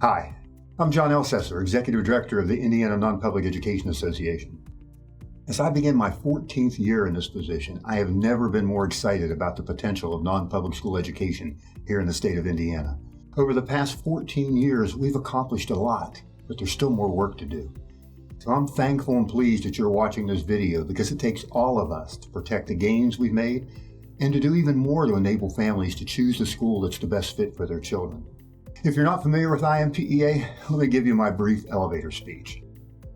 Hi, I'm John Elsesser, Executive Director of the Indiana NonPublic Education Association. As I begin my 14th year in this position, I have never been more excited about the potential of non-public school education here in the state of Indiana. Over the past 14 years, we've accomplished a lot, but there's still more work to do. So I'm thankful and pleased that you're watching this video because it takes all of us to protect the gains we've made and to do even more to enable families to choose the school that's the best fit for their children. If you're not familiar with INPEA, let me give you my brief elevator speech.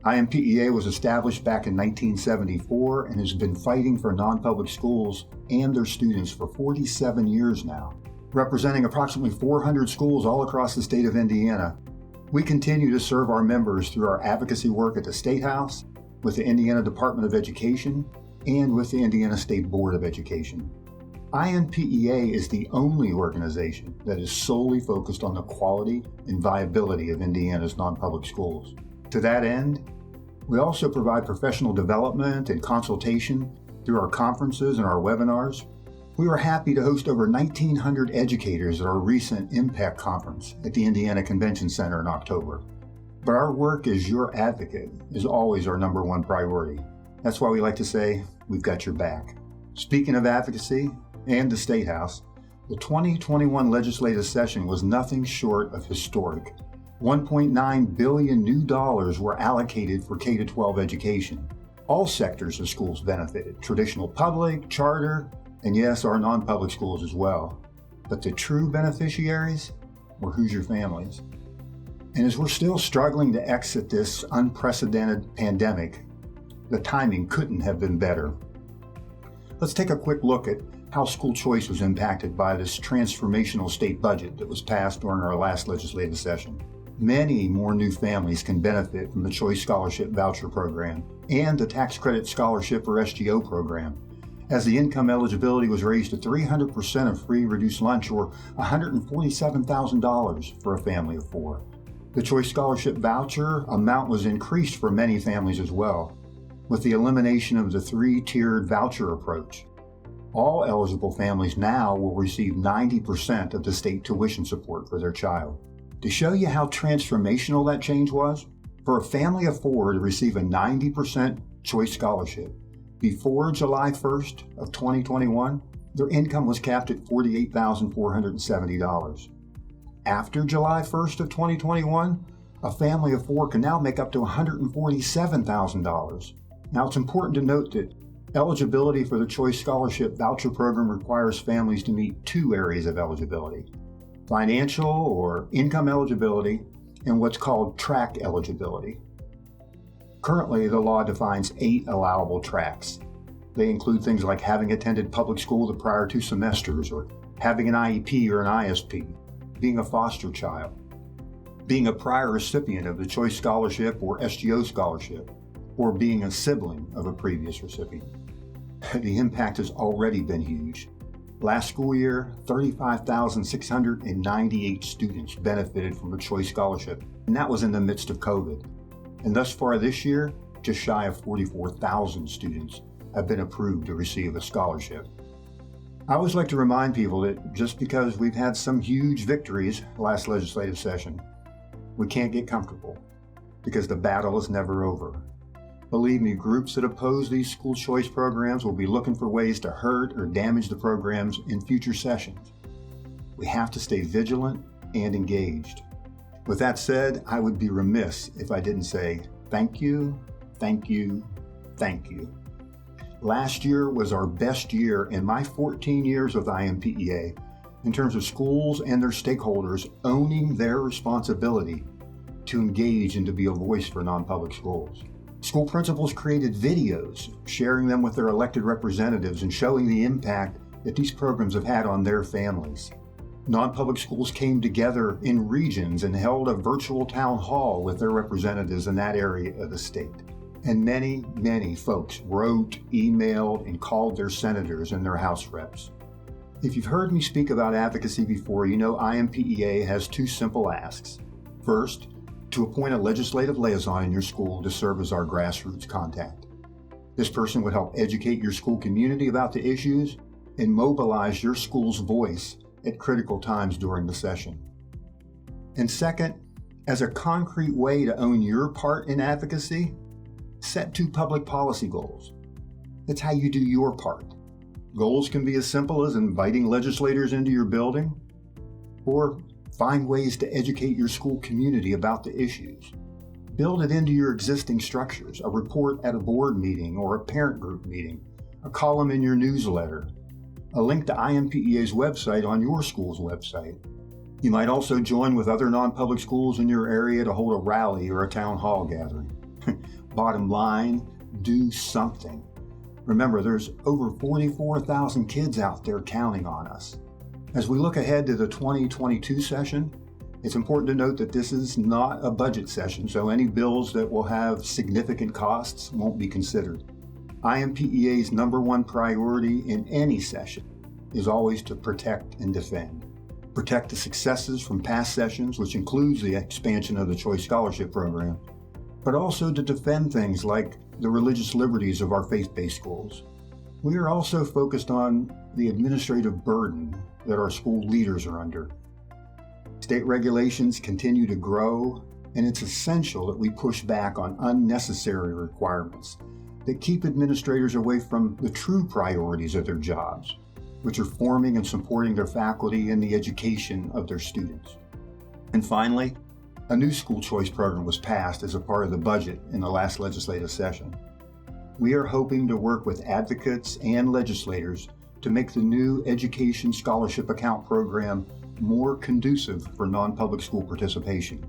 INPEA was established back in 1974 and has been fighting for non-public schools and their students for 47 years now. Representing approximately 400 schools all across the state of Indiana, we continue to serve our members through our advocacy work at the State House, with the Indiana Department of Education, and with the Indiana State Board of Education. INPEA is the only organization that is solely focused on the quality and viability of Indiana's non-public schools. To that end, we also provide professional development and consultation through our conferences and our webinars. We were happy to host over 1,900 educators at our recent INPEA conference at the Indiana Convention Center in October. But our work as your advocate is always our number one priority. That's why we like to say, we've got your back. Speaking of advocacy, and the State House, the 2021 legislative session was nothing short of historic. $1.9 billion new dollars were allocated for K-12 education. All sectors of schools benefited, traditional public, charter, and yes, our non-public schools as well. But the true beneficiaries were Hoosier families. And as we're still struggling to exit this unprecedented pandemic, the timing couldn't have been better. Let's take a quick look at how school choice was impacted by this transformational state budget that was passed during our last legislative session. Many more new families can benefit from the Choice Scholarship Voucher Program and the Tax Credit Scholarship or SGO program, as the income eligibility was raised to 300% of free reduced lunch or $147,000 for a family of four. The Choice Scholarship Voucher amount was increased for many families as well, with the elimination of the three-tiered voucher approach. All eligible families now will receive 90% of the state tuition support for their child. To show you how transformational that change was, for a family of four to receive a 90% choice scholarship before July 1st of 2021, their income was capped at $48,470. After July 1st of 2021, a family of four can now make up to $147,000. Now, it's important to note that eligibility for the Choice Scholarship Voucher Program requires families to meet two areas of eligibility: financial or income eligibility and what's called track eligibility. Currently, the law defines 8 allowable tracks. They include things like having attended public school the prior 2 semesters, or having an IEP or an ISP, being a foster child, being a prior recipient of the Choice Scholarship or SGO scholarship, or being a sibling of a previous recipient. The impact has already been huge. Last school year, 35,698 students benefited from a Choice Scholarship, and that was in the midst of COVID. And thus far this year, just shy of 44,000 students have been approved to receive a scholarship. I always like to remind people that just because we've had some huge victories last legislative session, we can't get comfortable, because the battle is never over. Believe me, groups that oppose these school choice programs will be looking for ways to hurt or damage the programs in future sessions. We have to stay vigilant and engaged. With that said, I would be remiss if I didn't say thank you, thank you, thank you. Last year was our best year in my 14 years with INPEA in terms of schools and their stakeholders owning their responsibility to engage and to be a voice for non-public schools. School principals created videos, sharing them with their elected representatives and showing the impact that these programs have had on their families. Non-public schools came together in regions and held a virtual town hall with their representatives in that area of the state. And many, many folks wrote, emailed, and called their senators and their House reps. If you've heard me speak about advocacy before, you know INPEA has 2 simple asks. First, to appoint a legislative liaison in your school to serve as our grassroots contact. This person would help educate your school community about the issues and mobilize your school's voice at critical times during the session. And second, As a concrete way to own your part in advocacy, set 2 public policy goals. That's how you do your part. Goals can be as simple as inviting legislators into your building, or find ways to educate your school community about the issues. Build it into your existing structures, a report at a board meeting or a parent group meeting, a column in your newsletter, a link to INPEA's website on your school's website. You might also join with other non-public schools in your area to hold a rally or a town hall gathering. Bottom line, do something. Remember, there's over 44,000 kids out there counting on us. As we look ahead to the 2022 session, it's important to note that this is not a budget session, so any bills that will have significant costs won't be considered. INPEA's #1 priority in any session is always to protect and defend. Protect the successes from past sessions, which includes the expansion of the Choice Scholarship Program, but also to defend things like the religious liberties of our faith-based schools. We are also focused on the administrative burden that our school leaders are under. State regulations continue to grow, and it's essential that we push back on unnecessary requirements that keep administrators away from the true priorities of their jobs, which are forming and supporting their faculty in the education of their students. And finally, a new school choice program was passed as a part of the budget in the last legislative session. We are hoping to work with advocates and legislators to make the new Education Scholarship Account program more conducive for non-public school participation.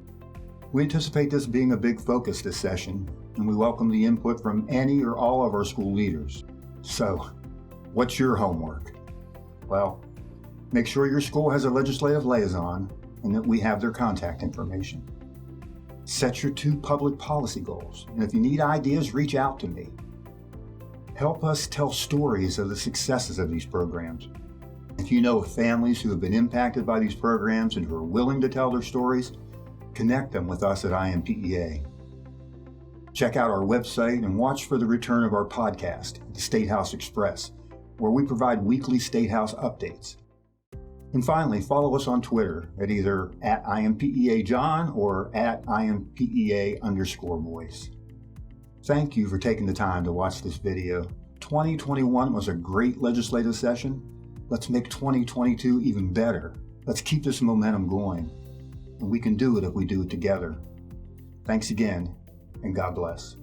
We anticipate this being a big focus this session, and we welcome the input from any or all of our school leaders. So, what's your homework? Well, make sure your school has a legislative liaison and that we have their contact information. Set your 2 public policy goals, and if you need ideas, reach out to me. Help us tell stories of the successes of these programs. If you know of families who have been impacted by these programs and who are willing to tell their stories, connect them with us at INPEA. Check out our website and watch for the return of our podcast, the State House Express, where we provide weekly State House updates. And finally, follow us on Twitter at either @INPEAJohn or @INPEA_voice. Thank you for taking the time to watch this video. 2021 was a great legislative session. Let's make 2022 even better. Let's keep this momentum going. And we can do it if we do it together. Thanks again, and God bless.